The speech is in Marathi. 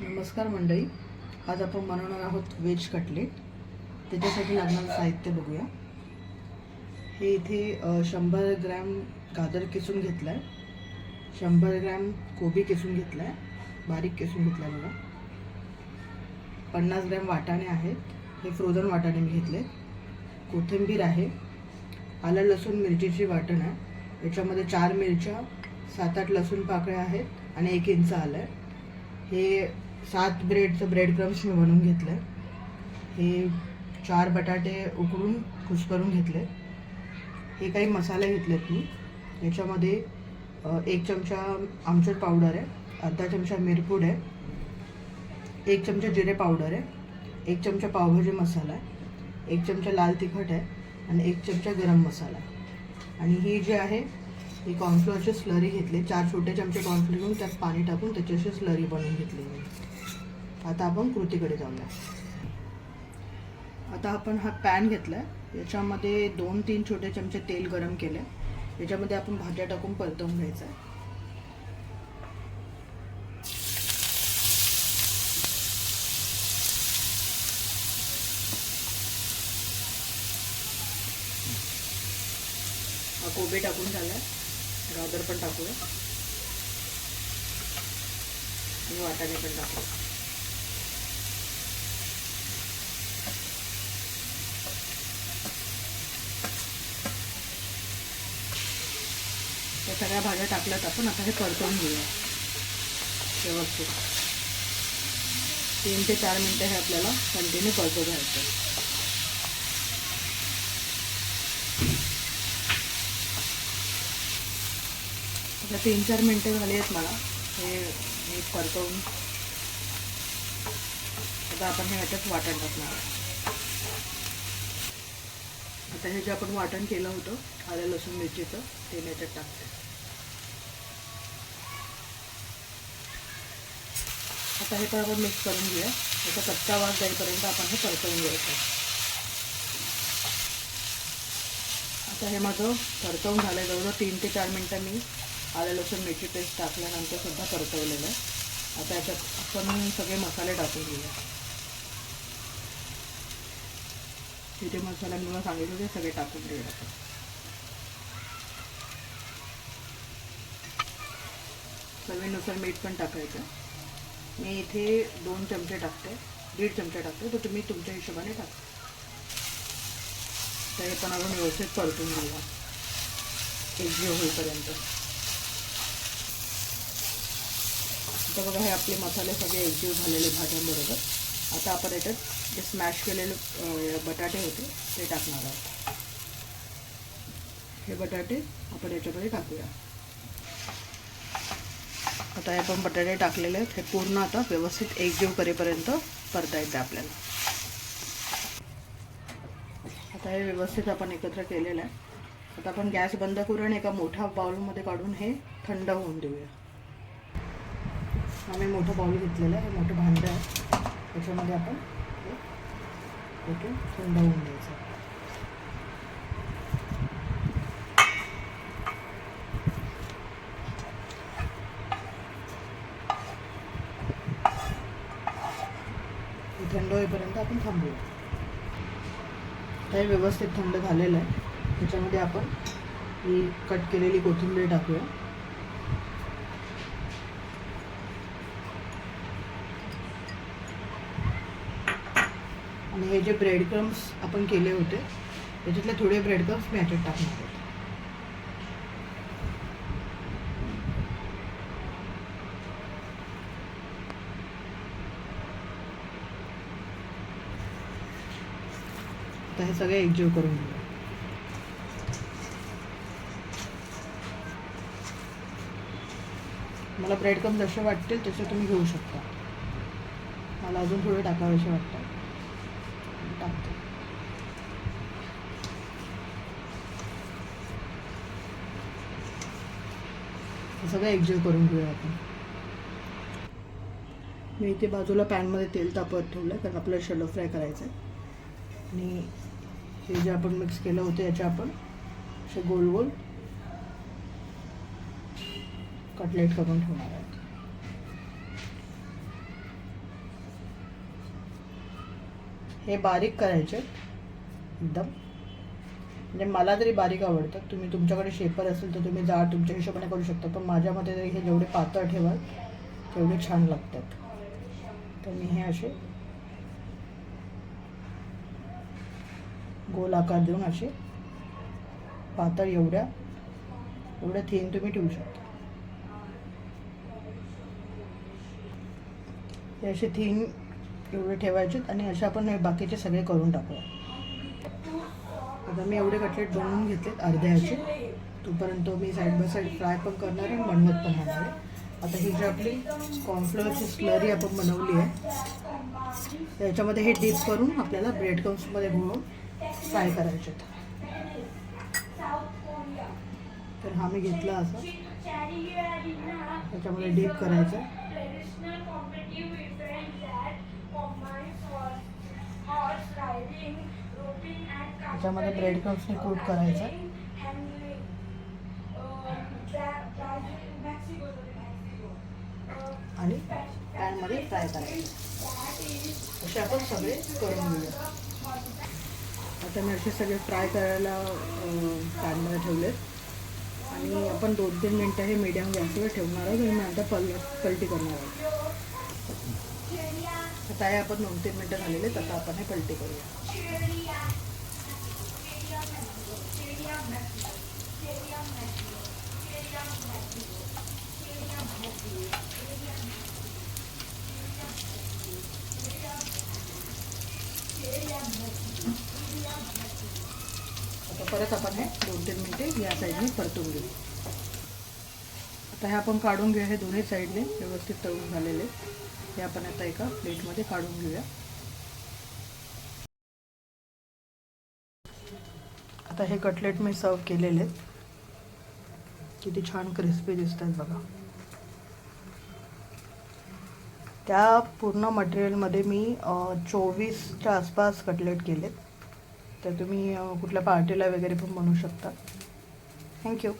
नमस्कार मंडळी, आज आपण बनवणार आहोत व्हेज कटलेट. त्याच्यासाठी लागणारं साहित्य बघूया. हे इथे 100 ग्रॅम गाजर किसून घेतला आहे, 100 ग्रॅम कोबी किसून घेतला आहे, बारीक किसून घेतला आहे बघा. 50 ग्रॅम वाटाणे आहेत, हे फ्रोझन वाटाणे मी घेतले. कोथिंबीर आहे, आलं लसूण मिरचीची वाटण आहे, याच्यामध्ये 4 मिरच्या, 7-8 लसूण पाकळ्या आहेत आणि 1 इंच आलं आहे. हे 7 ब्रेडचं ब्रेड क्रम्स मी बनवून घेतलं आहे. हे 4 बटाटे उकडून कुस्करून घेतले. हे काही मसाले घेतलेत मी. याच्यामध्ये 1 चमचा आमचूर पावडर आहे, अर्धा चमचा मिरपूड आहे, 1 चमचा जिरे पावडर आहे, 1 चमचा पावभाजी मसाला आहे, 1 चमचा लाल तिखट आहे आणि 1 चमचा गरम मसाला. आणि ही जी आहे ही कॉर्नफ्लोअरची स्लरी घेतली. 4 छोटे चमचे कॉर्नफ्लोअर घेऊन त्यात पाणी टाकून त्याची स्लरी बनवून घेतली मी. आता आपण कृतीकडे जाऊया. आता आपण हा पॅन घेतला आहे, याच्यामध्ये 2-3 छोटे चमचे तेल गरम केले. याच्यामध्ये आपण भाज्या टाकून परतवून घ्यायचं आहे. हा कोबी टाकून झाला, गाजर पण टाकूया आणि वाटाणे पण टाकूया. या सगळ्या भाज्या टाकल्यात आपण. आता हे परतवून घेऊया व्यवस्थित. 3 ते 4 मिनटं हे आपल्याला कंटिन्यू परतवून घ्यायचं. आता 3-4 मिनटं झाली आहेत मला हे परतवून. आता आपण हे ह्याच्यात वाटण टाकणार आहे. आता हे जे आपण वाटण केलं होतं आलं लसूण मिरचीचं ते मी याच्यात टाकते. आता हे पण आपण मिक्स करून घेऊया. याचा कच्चा वास जाईपर्यंत आपण हे परतवून घ्यायचं. आता हे माझं परतवून झालं. जवळजवळ 3 ते 4 मिनटं मी आलं लसूण मिरची पेस्ट टाकल्यानंतर सुद्धा परतवलेलं आहे. आता याच्यात आपण सगळे मसाले टाकून घेऊया. तिथे मसाला मी मला सांगितलं ते सगळे टाकून घेऊया. चवीनुसार मीठ पण टाकायचं. मी इथे 2 चमचे टाकते, 1.5 चमचे टाकते, तर तुम्ही तुमच्या हिशोबाने टाका. तर हे पण आपण व्यवस्थित परतून घेऊया एकजीव होईपर्यंत. आता बघा हे आपले मसाले सगळे एकजीव झालेले भाज्यांबरोबर. आता आपण याच्यात जे स्मॅश केलेले बटाटे होते ते टाकणार आहोत. हे बटाटे आपण याच्यामध्ये टाकूया. आता हे आपण बटाटे टाकलेले आहेत. हे पूर्ण आता व्यवस्थित एकजीव करेपर्यंत परतायचं आपल्याला. आता हे व्यवस्थित आपण एकत्र केलेलं आहे. आता आपण गॅस बंद करू आणि एका मोठ्या बाउलमध्ये काढून हे थंड होऊन देऊया. आम्ही मोठं बाउल घेतलेलं आहे, हे मोठं भांडं आहे, त्याच्यामध्ये आपण हे थंड होऊन द्यायचं. थंड होईपर्यंत आपण थांबूया. हे व्यवस्थित थंड झालेलं आहे. त्याच्यामध्ये आपण ही कट केलेली कोथिंबीर टाकूया. आणि हे जे ब्रेड क्रम्स आपण केले होते त्याच्यातले थोडे ब्रेड क्रम्स मी याच्यात टाकणार आहोत. आता हे सगळे एकजीव करून घेऊया. मला ब्रेड क्रम्स जसे वाटतील तसे तुम्ही घेऊ शकता. मला अजून थोडे टाकावेसे वाटतात, टाकते. हे सगळं एकजीव करून घेऊया आपण. मी इथे बाजूला पॅनमध्ये तेल तापवत ठेवलं कारण आपल्याला शॅलो फ्राय करायचं आहे. आणि हे जे आपण मिक्स केलं होतं याचे आपण असे गोल गोल कटलेट करून ठेवणार आहेत. हे बारीक करायचे एकदम, म्हणजे मला तरी बारीक आवडतात. तुम्ही तुमच्याकडे शेपर असेल तर तुम्ही जाड तुमच्या हिशोबाने करू शकता, पण माझ्या मते तरी हे जेवढे पातळ ठेवाल तेवढे छान लागतात. तर मी हे असे गोल आकार देऊन असे पातळ एवढ्या थीन तुम्ही ठेवू शकता. हे असे थीन एवढे ठेवायचे आणि असे आपण बाकीचे सगळे करून टाकूया. आता मी एवढे कटलेट बनवून घेतलेत अर्ध्याचे. तोपर्यंत मी साईड बाय साईड फ्राय पण करणार आहे, बनवत पण राहणार आहे. आता ही जी आपली कॉर्नफ्लोअरची स्लरी आपण बनवली आहे त्याच्यामध्ये हे डीप करून आपल्याला ब्रेड क्रम्समध्ये घोळून फ्राय करायचे. तर हा मी घेतला असा, त्याच्यामध्ये डीप करायचा. त्याच्यामध्ये ब्रेड क्रम्सने कोट करायचा आणि पॅनमध्ये फ्राय करायचं. असे आपण सगळे करून घेऊया. आता मी असे सगळे फ्राय करायला पॅनमध्ये ठेवलेत आणि आपण 2-3 मिनटं हे मीडियम गॅसवर ठेवणार आहोत आणि नंतर पलटी करणार आहोत. आता हे आपण 2-3 मिनटं झालेले आहेत. आता आपण हे पलटी करूया. आता परत आपण हे 2-3 मिनटे या साईडने परतून घेऊ. आता हे आपण काढून घेऊया. हे दोन्ही साईडने व्यवस्थित तळून झालेले हे आपण आता एका प्लेटमध्ये काढून घेऊया. आता हे कटलेट मी सर्व केलेले आहेत. किती छान क्रिस्पी दिसतात बघा. त्या पूर्ण मटेरियलमध्ये मी 24च्या आसपास कटलेट केलेत. तर तुम्ही कुठल्या पार्टीला वगैरे पण बनवू शकता. थँक्यू.